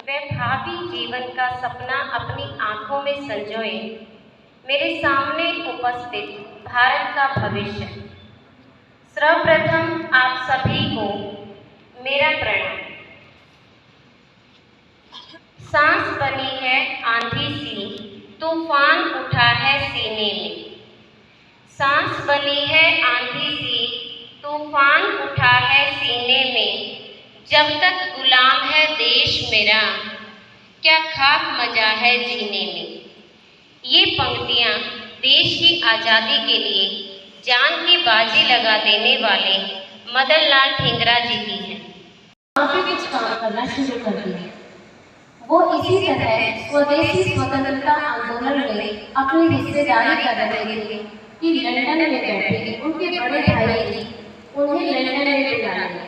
वह भावी जीवन का सपना अपनी आंखों में संजोए मेरे सामने उपस्थित भारत का भविष्य। सर्वप्रथम आप सभी को मेरा प्रणाम। सांस बनी है आंधी सी, तूफान उठा है सीने में। सांस बनी है आंधी सी, तूफान उठा है सीने में। जब तक गुलाम है देश मेरा, क्या खाक मजा है जीने में। ये पंक्तियाँ देश की आज़ादी के लिए जान की बाजी लगा देने वाले मदन लाल ठेंगरा जी की हैं। वहाँ पे कुछ काम करना शुरू कर दिया। वो इसी तरह स्वदेशी स्वतंत्रता आंदोलन में अपनी हिस्सेदारी कर रहे थे कि लंदन में बैठे उनके बड़े भाई उन्हें लंदन में बुला लिया।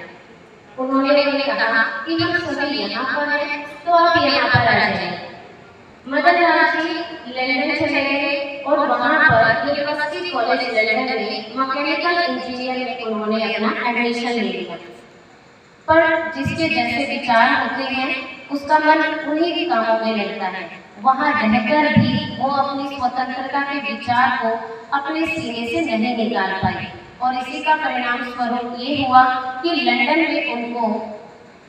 उन्होंने उन्हें कहा कि हम सभी यहाँ पर हैं, तो आप यहाँ पर आ जाइए। मदन लाल जी लंदन चले गए और वहाँ पर यूनिवर्सिटी कॉलेज लंदन में मैकेनिकल इंजीनियर में उन्होंने अपना एडमिशन ले लिया। पर जिसके जैसे विचार होते हैं उसका मन उन्हीं के कामों में लगता है। वहाँ रहकर भी वो अपनी स्वतंत्रता के विचार को अपने सीने से नहीं निकाल पाई और इसी का परिणाम स्वरूप ये हुआ कि लंदन में उनको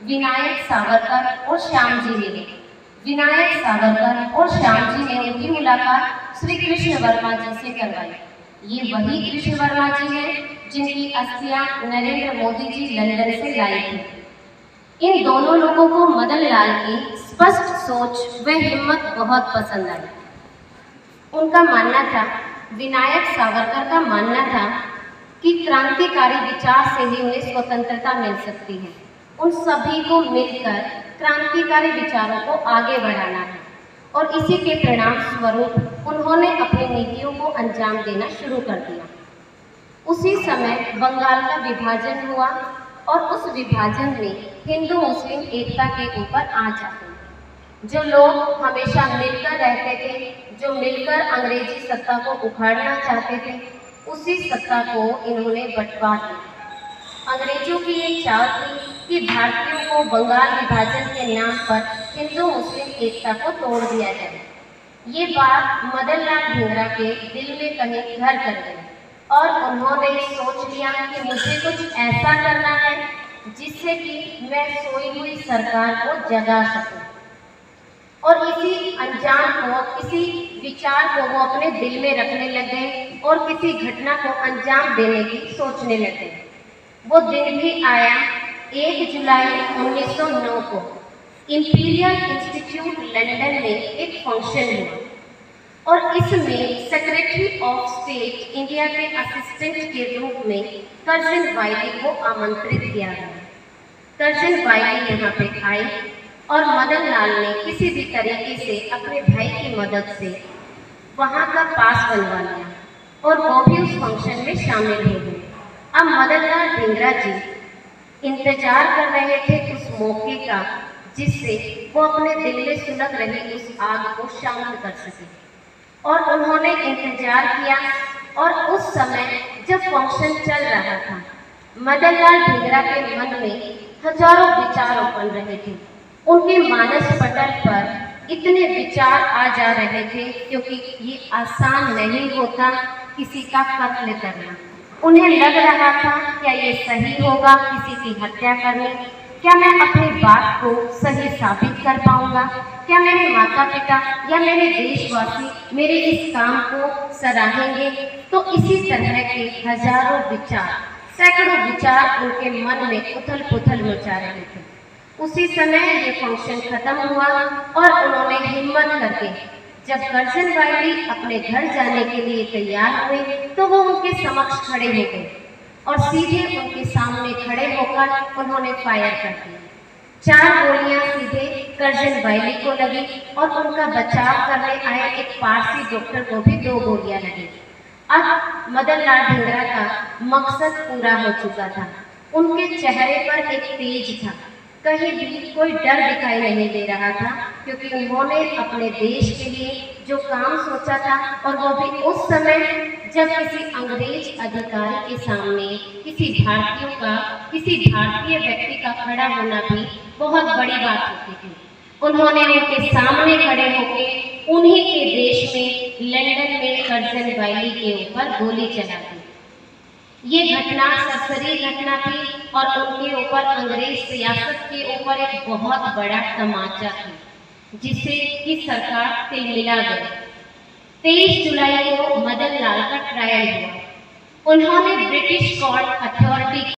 विनायक सावरकर और श्याम जी मिले। विनायक सावरकर और श्याम जी ने उनकी मुलाकात श्री कृष्ण वर्मा जी से करवाई। ये वही कृष्ण वर्मा जी हैं जिनकी अस्थियां नरेंद्र मोदी जी लंदन से लाई थी। इन दोनों लोगों को मदन लाल की स्पष्ट सोच व हिम्मत बहुत पसंद आई। उनका मानना था, विनायक सावरकर का मानना था कि क्रांतिकारी विचार से ही उन्हें स्वतंत्रता मिल सकती है। उन सभी को मिलकर क्रांतिकारी विचारों को आगे बढ़ाना है और इसी के परिणाम स्वरूप उन्होंने अपनी नीतियों को अंजाम देना शुरू कर दिया। उसी समय बंगाल का विभाजन हुआ और उस विभाजन में हिंदू मुस्लिम एकता के ऊपर आंच आई। जो लोग हमेशा मिलकर रहते थे, जो मिलकर अंग्रेजी सत्ता को उखाड़ना चाहते थे, उसी सत्ता को इन्होंने बंटवा दिया। अंग्रेजों की ये चाह थी कि भारतीयों को बंगाल विभाजन के नाम पर हिंदू मुस्लिम एकता को तोड़ दिया जाए। ये बात मदन लाल ठेंगरा के दिल में कहीं घर कर गई और उन्होंने सोच लिया कि मुझे कुछ ऐसा करना है जिससे कि मैं सोई हुई सरकार को जगा सकूं। और इसी अंजाम को, इसी विचार को वो अपने दिल में रखने लगे और किसी घटना को अंजाम देने की सोचने लगे। वो दिन भी आया 1 जुलाई 1909 को इंपीरियल इंस्टीट्यूट लंदन में एक फंक्शन हुआ और इसमें सेक्रेटरी ऑफ स्टेट इंडिया के असिस्टेंट के रूप में कर्जन वाइली को आमंत्रित किया गया। कर्जन वाइली यहाँ पे आई और मदन लाल ने किसी भी तरीके से अपने भाई की मदद से वहाँ का पास बनवा लिया और वो भी उस फंक्शन में शामिल हो गए। अब मदन लाल ठेंगरा जी इंतजार कर रहे थे उस मौके का जिससे वो अपने दिल में सुलग रही उस आग को शांत कर सके और उन्होंने इंतजार किया। और उस समय जब फंक्शन चल रहा था, मदन लाल ठेंगरा के मन में हजारों विचार उमड़ रहे थे। उनके मानस पटल पर इतने विचार आ जा रहे थे क्योंकि ये आसान नहीं होता किसी का कत्ल करना। उन्हें लग रहा था, क्या ये सही होगा किसी की हत्या करने? क्या मैं अपनी बात को सही साबित कर पाऊंगा? क्या मेरे माता पिता या मेरे देशवासी मेरे इस काम को सराहेंगे? तो इसी तरह के हजारों विचार, सैकड़ों विचार उनके मन में उथल पुथल मचा रहे थे। उसी समय ये फंक्शन खत्म हुआ और उन्होंने हिम्मत करके जब कर्जन वाइली अपने घर जाने के लिए तैयार हुए तो वो उनके समक्ष खड़े हो गए और सीधे उनके सामने खड़े होकर उन्होंने फायर कर दिया। 4 गोलियां सीधे कर्जन वाइली को लगी और उनका बचाव करने आए एक पारसी डॉक्टर को भी 2 गोलियां लगी। अब मदन लाल ठेंगरा का मकसद पूरा हो चुका था। उनके चेहरे पर एक तेज था, कहीं भी कोई डर दिखाई नहीं दे रहा था क्योंकि उन्होंने अपने देश के लिए जो काम सोचा था और वो भी उस समय जब किसी अंग्रेज अधिकारी के सामने किसी भारतीय व्यक्ति का खड़ा होना भी बहुत बड़ी बात होती थी। उन्होंने उनके सामने खड़े होकर उन्हीं के देश में लंदन में कर्जन वैली के ऊपर गोली चला दी। ये घटना सरसरी घटना थी और उनके ऊपर अंग्रेज सियासत के ऊपर एक बहुत बड़ा तमाचा थी, जिसे कि सरकार तिलमिला गई। 23 जुलाई को मदन लाल का ट्रायल हुआ। उन्होंने ब्रिटिश कोर्ट अथॉरिटी